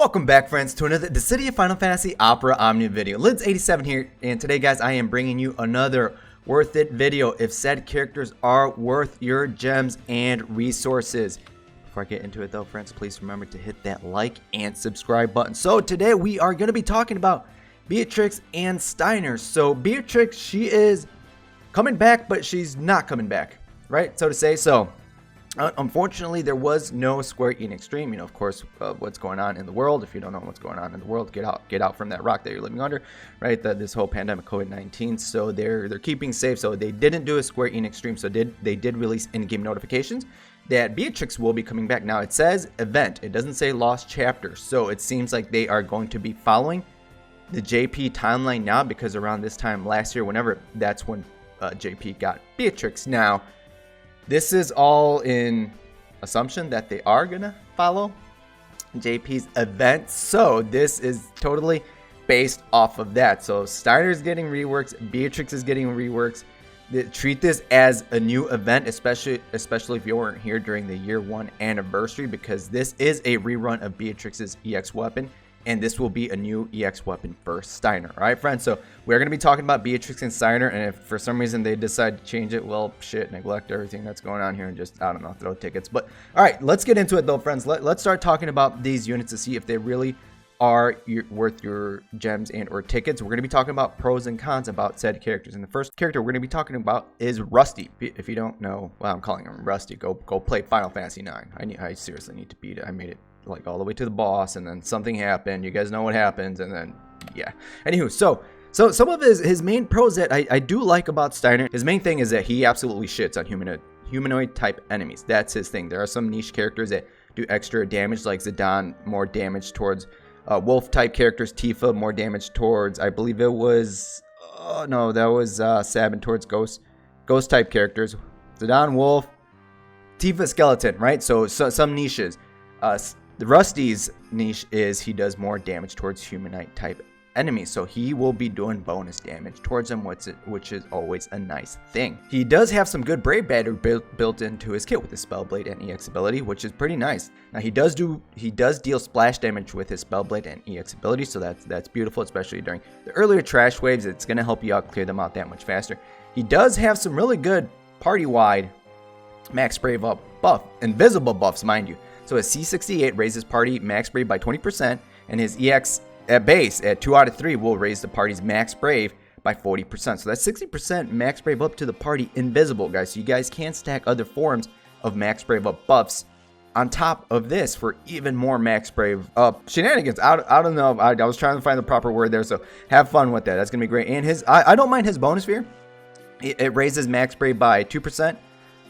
Welcome back, friends, to another The City of Final Fantasy Opera Omnia video. Lids87 here, and today, guys, I am bringing you another worth it video if said characters are worth your gems and resources. Before I get into it, though, friends, please remember to hit that like and subscribe button. So today we are going to be talking about Beatrix and Steiner. So Beatrix, she is coming back, but she's not coming back, right? So to say. So unfortunately, there was no Square Enix stream. You know, of course, what's going on in the world. If you don't know what's going on in the world, get out from that rock that you're living under, right? This whole pandemic, COVID-19. So they're keeping safe. So they didn't do a Square Enix stream. So they did release in-game notifications that Beatrix will be coming back. Now it says event. It doesn't say lost chapter. So it seems like they are going to be following the JP timeline now, because around this time last year, that's when JP got Beatrix. Now, this is all in assumption that they are going to follow JP's event. So this is totally based off of that. So Steiner's getting reworks. Beatrix is getting reworks. Treat this as a new event, especially if you weren't here during the year 1 anniversary, because this is a rerun of Beatrix's EX weapon. And this will be a new EX weapon for Steiner. All right, friends? So we're going to be talking about Beatrix and Steiner. And if for some reason they decide to change it, well, shit, neglect everything that's going on here and just, I don't know, throw tickets. But all right, let's get into it, though, friends. Let's start talking about these units to see if they really are worth your gems and or tickets. We're going to be talking about pros and cons about said characters. And the first character we're going to be talking about is Rusty. If you don't know, well, I'm calling him Rusty. Go play Final Fantasy IX. I seriously need to beat it. I made it like all the way to the boss, and then something happened. You guys know what happens, and then yeah. Anywho, so some of his main pros that I do like about Steiner, his main thing is that he absolutely shits on humanoid type enemies. That's his thing. There are some niche characters that do extra damage, like Zidane, more damage towards wolf type characters. Tifa, more damage towards, I believe it was Sabin, towards ghost type characters. Zidane, wolf, Tifa, skeleton, right? So some niches. The Rusty's niche is he does more damage towards humanoid type enemies, so he will be doing bonus damage towards them, which is always a nice thing. He does have some good Brave Battery built into his kit with his Spellblade and EX ability, which is pretty nice. Now he does deal splash damage with his Spellblade and EX ability, so that's beautiful, especially during the earlier trash waves. It's gonna help you out, clear them out that much faster. He does have some really good party-wide max brave up buff, invisible buffs, mind you. So his C68 raises party max brave by 20%, and his EX at base at 2 out of 3 will raise the party's max brave by 40%. So that's 60% max brave up to the party invisible, guys. So you guys can stack other forms of max brave up buffs on top of this for even more max brave up shenanigans. I don't know. I was trying to find the proper word there, so have fun with that. That's gonna be great. And I don't mind his bonus sphere. It raises max brave by 2%.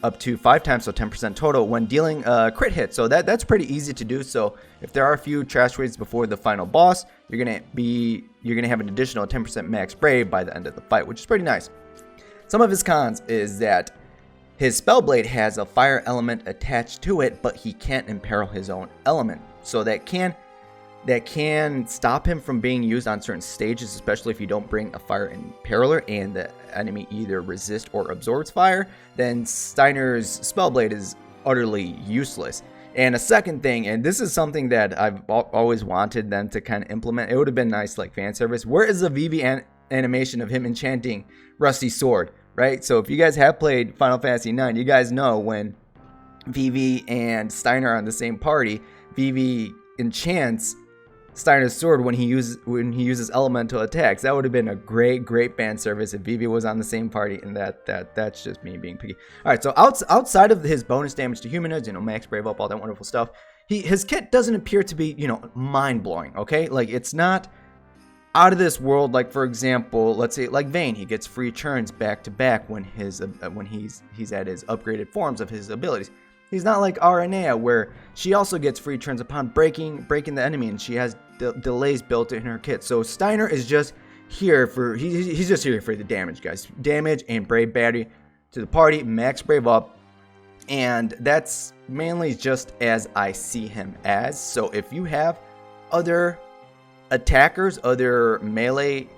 Up to 5 times, so 10% total when dealing crit hit. So that's pretty easy to do. So if there are a few trash waves before the final boss, you're gonna have an additional 10% max brave by the end of the fight, which is pretty nice. Some of his cons is that his Spellblade has a fire element attached to it, but he can't imperil his own element. So that can stop him from being used on certain stages, especially if you don't bring a fire imperiler and the enemy either resists or absorbs fire. Then Steiner's Spellblade is utterly useless. And a second thing, and this is something that I've always wanted them to kind of implement, it would have been nice, like fan service. Where is the Vivi animation of him enchanting Rusty's sword, right? So if you guys have played Final Fantasy IX, you guys know when Vivi and Steiner are on the same party, Vivi enchants Steiner's sword when he uses elemental attacks. That would have been a great fan service if Vivi was on the same party, and that's just me being picky. All right, so outside of his bonus damage to humanoids, max brave up, all that wonderful stuff, his kit doesn't appear to be mind blowing. Okay, like it's not out of this world. Like for example, let's say like Vayne, he gets free turns back to back when he's at his upgraded forms of his abilities. He's not like Aranea, where she also gets free turns upon breaking the enemy, and she has delays built in her kit. So Steiner is just here for he's just here for the damage, guys. Damage and Brave Battery to the party, max brave up, and that's mainly just as I see him as. So if you have other attackers, other melee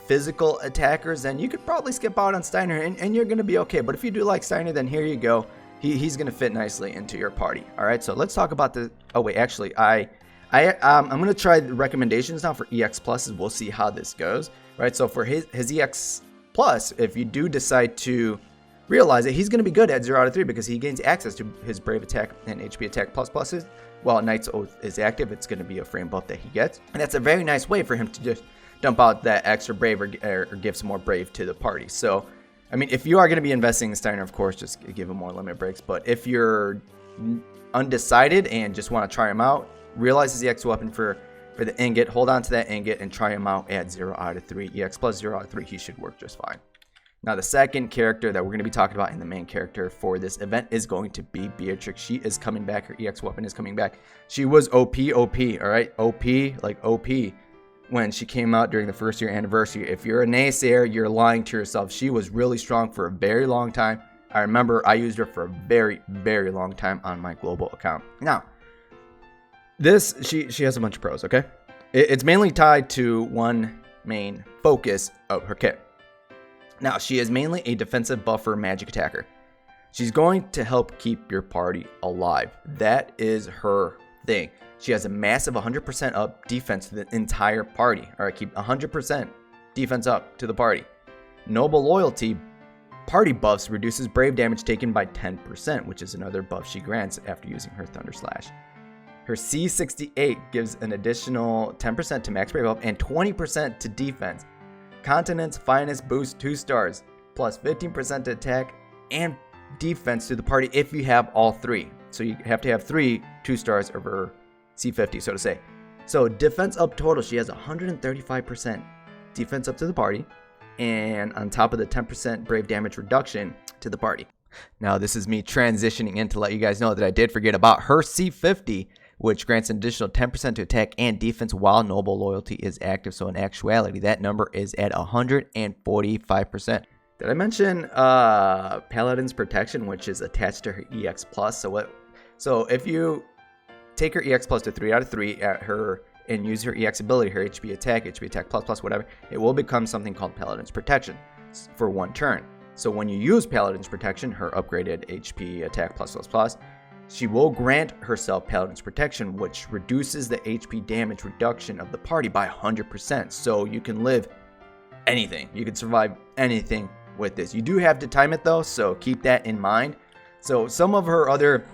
physical attackers, then you could probably skip out on Steiner, and you're gonna be okay. But if you do like Steiner, then here you go. He's going to fit nicely into your party. All right, so let's talk about the... Oh, wait, actually, I I'm going to try the recommendations now for EX Pluses. We'll see how this goes, right? So for his EX Plus, if you do decide to realize that he's going to be good at 0 out of 3 because he gains access to his Brave Attack and HP Attack pluses. While Knight's Oath is active, it's going to be a frame buff that he gets. And that's a very nice way for him to just dump out that extra Brave or give some more Brave to the party. So, I mean, if you are going to be investing in Steiner, of course, just give him more limit breaks. But if you're undecided and just want to try him out, realize his EX weapon for the ingot, hold on to that ingot, and try him out at 0 out of 3. EX plus 0 out of 3, he should work just fine. Now, the second character that we're going to be talking about in the main character for this event is going to be Beatrix. She is coming back. Her EX weapon is coming back. She was OP, all right? OP, like OP, when she came out during the first year anniversary. If you're a naysayer, you're lying to yourself. She was really strong for a very long time. I remember I used her for a very, very long time on my global account. Now, she has a bunch of pros, okay? It's mainly tied to one main focus of her kit. Now, she is mainly a defensive buffer magic attacker. She's going to help keep your party alive. That is her thing. She has a massive 100% up defense to the entire party. All right, keep 100% defense up to the party. Noble Loyalty party buffs reduces brave damage taken by 10%, which is another buff she grants after using her Thunder Slash. Her C68 gives an additional 10% to max brave up and 20% to defense. Continent's Finest boost 2 stars, plus 15% to attack and defense to the party if you have all 3. So you have to have 3 2 stars over C50, so to say. So defense up total, she has 135% defense up to the party, and on top of the 10% brave damage reduction to the party. Now, this is me transitioning in to let you guys know that I did forget about her C50, which grants an additional 10% to attack and defense while Noble Loyalty is active. So in actuality, that number is at 145%. Did I mention Paladin's Protection, which is attached to her EX Plus? So if you take her EX Plus to 3 out of 3 at her and use her EX ability, her HP Attack plus, whatever, it will become something called Paladin's Protection for 1 turn. So when you use Paladin's Protection, her upgraded HP Attack plus, she will grant herself Paladin's Protection, which reduces the HP damage reduction of the party by 100%. So you can live anything. You can survive anything with this. You do have to time it though, so keep that in mind. So some of her other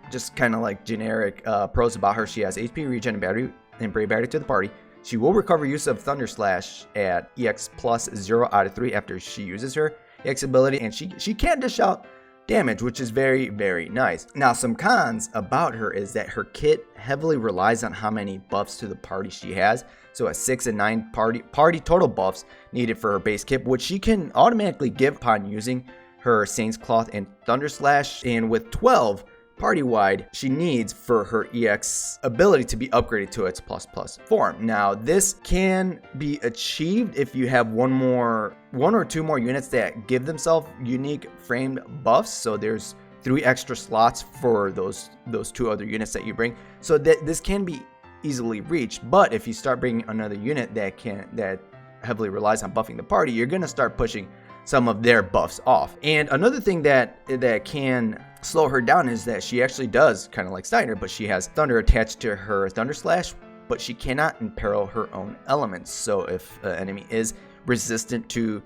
just kind of like generic pros about her, she has HP regen and battery and brave battery to the party. She will recover use of Thunder Slash at EX plus 0 out of 3 after she uses her EX ability, and she can dish out damage, which is very, very nice. Now, some cons about her is that her kit heavily relies on how many buffs to the party she has. So at 6 and 9 party total buffs needed for her base kit, which she can automatically give upon using her Saint's Cloth and Thunder Slash, and with 12 party-wide she needs for her EX ability to be upgraded to its plus form. Now, this can be achieved if you have one or two more units that give themselves unique framed buffs. So there's 3 extra slots for those 2 other units that you bring. So that this can be easily reached. But if you start bringing another unit that heavily relies on buffing the party, you're gonna start pushing some of their buffs off. And another thing that can slow her down is that she actually does, kind of like Steiner, but she has thunder attached to her Thunder Slash, but she cannot imperil her own elements. So if an enemy is resistant to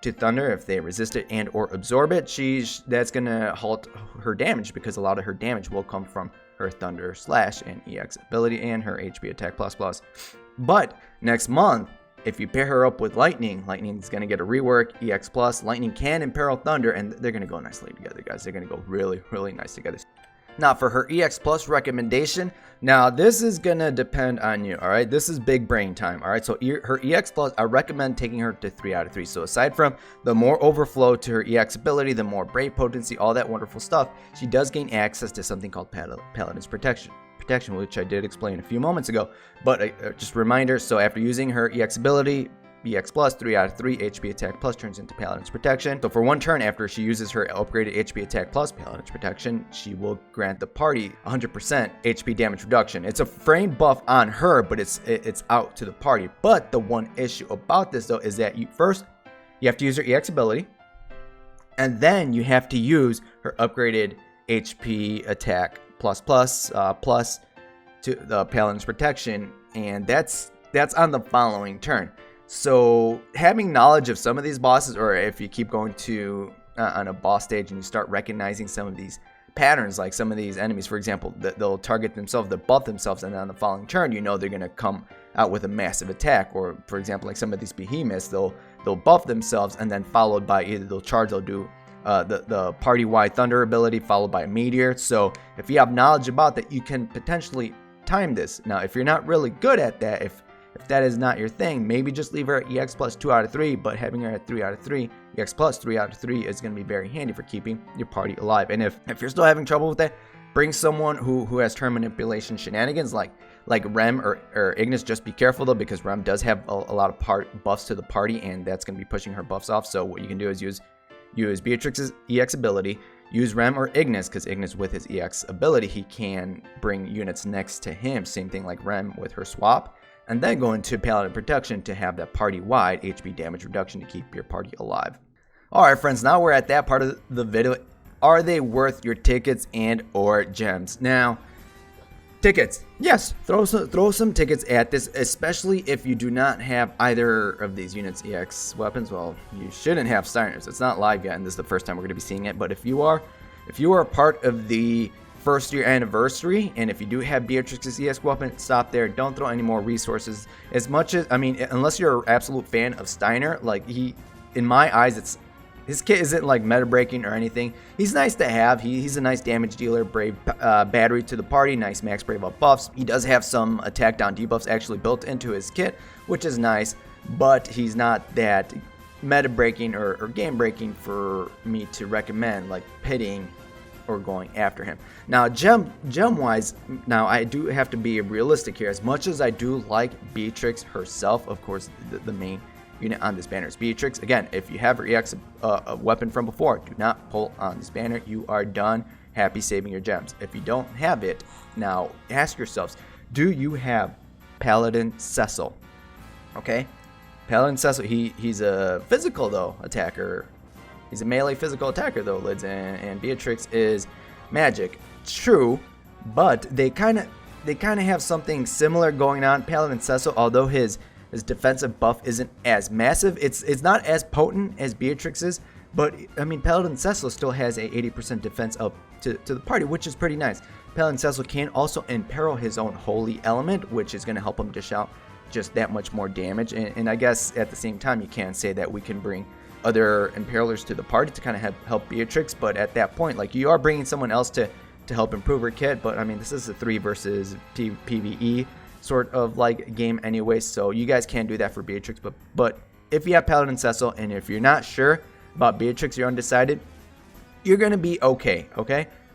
thunder, if they resist it and or absorb it, that's gonna halt her damage, because a lot of her damage will come from her Thunder Slash and EX ability and her HP Attack plus. But next month, if you pair her up with Lightning, Lightning's going to get a rework, EX plus. Lightning can imperil Thunder, and they're going to go nicely together, guys. They're going to go really, really nice together. Now, for her EX plus recommendation, now this is going to depend on you, all right? This is big brain time, all right? So her EX plus, I recommend taking her to 3 out of 3. So aside from the more overflow to her EX ability, the more brave potency, all that wonderful stuff, she does gain access to something called Paladin's Protection, which I did explain a few moments ago. But just a reminder, so after using her EX ability, EX plus 3 out of 3 HP Attack plus turns into Paladin's Protection. So for 1 turn after she uses her upgraded HP Attack plus Paladin's Protection, she will grant the party 100% HP damage reduction. It's a frame buff on her, but it's out to the party. But the one issue about this though is that you have to use her EX ability, and then you have to use her upgraded HP Attack plus to the Paladin's Protection, and that's on the following turn. So having knowledge of some of these bosses, or if you keep going to on a boss stage and you start recognizing some of these patterns, like some of these enemies, for example, they'll target themselves, they'll buff themselves, and then on the following turn, you know they're going to come out with a massive attack. Or for example, like some of these behemoths, they'll buff themselves, and then followed by either they'll charge, they'll do the party-wide thunder ability followed by a meteor. So if you have knowledge about that, you can potentially time this. Now, if you're not really good at that, if that is not your thing, maybe just leave her at EX plus 2 out of 3, but having her at 3 out of 3, EX plus 3 out of 3 is going to be very handy for keeping your party alive. And if you're still having trouble with that, bring someone who has turn manipulation shenanigans like Rem or Ignis. Just be careful though, because Rem does have a lot of buffs to the party, and that's going to be pushing her buffs off. So what you can do is use Beatrix's EX ability, use Rem or Ignis, because Ignis with his EX ability, he can bring units next to him, same thing like Rem with her swap, and then go into Paladin Protection to have that party-wide HP damage reduction to keep your party alive. Alright friends, now we're at that part of the video. Are they worth your tickets and or gems? Now, tickets, yes, throw some tickets at this, especially if you do not have either of these units EX weapons. Well, you shouldn't have Steiners. It's not live yet, and this is the first time we're going to be seeing it. But if you are a part of the first year anniversary, and if you do have Beatrix's EX weapon, stop there. Don't throw any more resources. As much as, I mean, unless you're an absolute fan of Steiner, like in my eyes, his kit isn't like meta breaking or anything. He's nice to have. He's a nice damage dealer, brave battery to the party, nice max brave up buffs. He does have some attack down debuffs actually built into his kit, which is nice, but he's not that meta breaking or game breaking for me to recommend, like pitting or going after him. Now gem wise, now I do have to be realistic here. As much as I do like Beatrix herself, of course the main unit on this banner is Beatrix. Again, if you have her EX a weapon from before, do not pull on this banner. You are done. Happy saving your gems. If you don't have it, now ask yourselves, do you have Paladin Cecil? Okay, Paladin Cecil, he's a physical though attacker. He's a melee physical attacker though, Lids, and Beatrix is magic. True, but they kind of have something similar going on. Paladin Cecil, although his defensive buff isn't as massive, it's not as potent as Beatrix's, but I mean Paladin Cecil still has a 80% defense up to the party, which is pretty nice. Paladin Cecil can also imperil his own holy element, which is going to help him dish out just that much more damage. And I guess at the same time you can say that we can bring other imperilers to the party to kind of help Beatrix, but at that point, like, you are bringing someone else to help improve her kit. But I mean, this is a 3 versus PvE sort of like game anyway, so you guys can do that for Beatrix. But if you have Paladin Cecil, and if you're not sure about Beatrix, you're undecided, you're gonna be okay.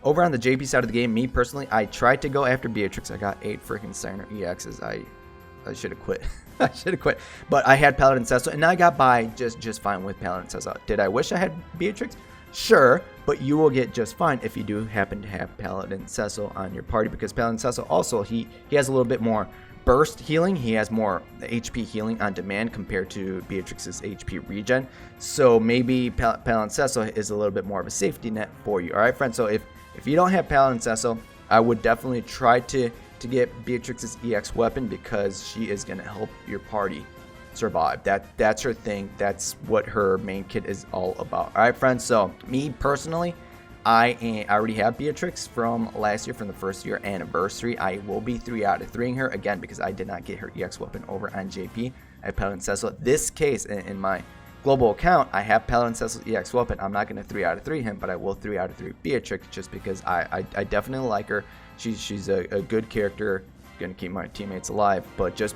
Over on the JP side of the game, me personally, I tried to go after Beatrix. I got 8 freaking Steiner EXs. I should have quit. I should have quit. But I had Paladin Cecil, and I got by just fine with Paladin Cecil. Did I wish I had Beatrix? Sure, but you will get just fine if you do happen to have Paladin Cecil on your party, because Paladin Cecil also, he has a little bit more burst healing. He has more HP healing on demand compared to Beatrix's HP regen. So maybe Paladin Cecil is a little bit more of a safety net for you. All right, friends. So if you don't have Paladin Cecil, I would definitely try to get Beatrix's EX weapon, because she is going to help your party survive. That's her thing. That's what her main kit is all about. All right, friends. So me personally, I already have Beatrix from last year, from the first year anniversary. I will be 3 out of 3ing her again, because I did not get her EX weapon over on JP. I have Paladin Cecil. This case in my global account, I have Paladin Cecil's EX weapon. I'm not going to 3 out of 3 him, but I will 3 out of 3 Beatrix, just because I definitely like her. She's a good character, going to keep my teammates alive. But just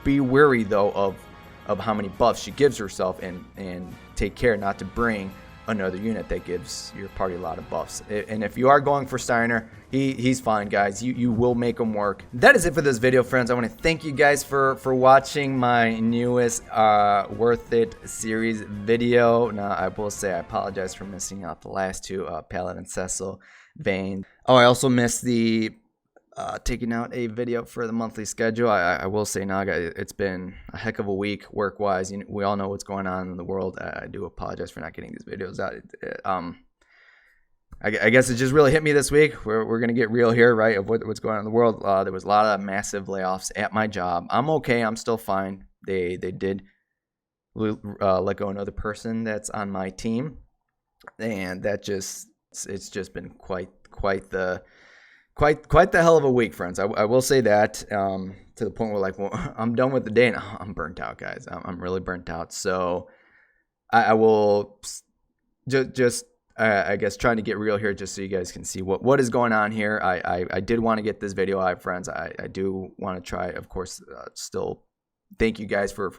be wary though of how many buffs she gives herself, and take care not to bring another unit that gives your party a lot of buffs. And if you are going for Steiner, he's fine, guys. You will make him work. That is it for this video, friends. I want to thank you guys for watching my newest Worth It series video. Now, I will say I apologize for missing out the last 2, Paladin Cecil, Vayne. Oh, I also missed the taking out a video for the monthly schedule. I will say now, guys, it's been a heck of a week work-wise. We all know what's going on in the world. I do apologize for not getting these videos out. I guess it just really hit me this week. We're gonna get real here, right? Of what's going on in the world. There was a lot of massive layoffs at my job. I'm okay. I'm still fine. They did let go another person that's on my team, and it's just been quite the hell of a week, friends. I will say that, to the point where, like, well, I'm done with the day and I'm burnt out, guys. I'm really burnt out. So I will just I guess trying to get real here, just so you guys can see what is going on here. I did want to get this video out, friends. I do want to try, of course, still thank you guys for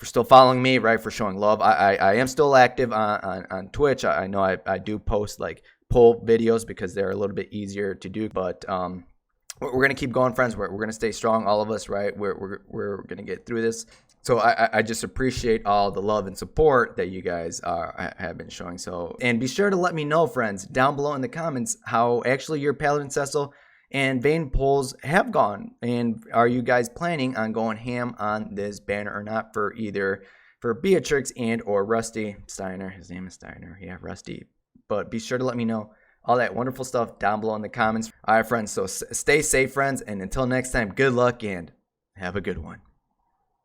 still following me, right? For showing love. I am still active on Twitch. I know I do post like poll videos because they're a little bit easier to do, but we're gonna keep going, friends. We're gonna stay strong, all of us, right? We're gonna get through this. So I just appreciate all the love and support that you guys have been showing. So, and be sure to let me know, friends, down below in the comments how actually your Paladin Cecil and Vayne polls have gone, and are you guys planning on going ham on this banner or not, for Beatrix and or Rusty Steiner. His name is Steiner. Yeah, Rusty. But be sure to let me know all that wonderful stuff down below in the comments. All right, friends. So stay safe, friends, and until next time, good luck and have a good one.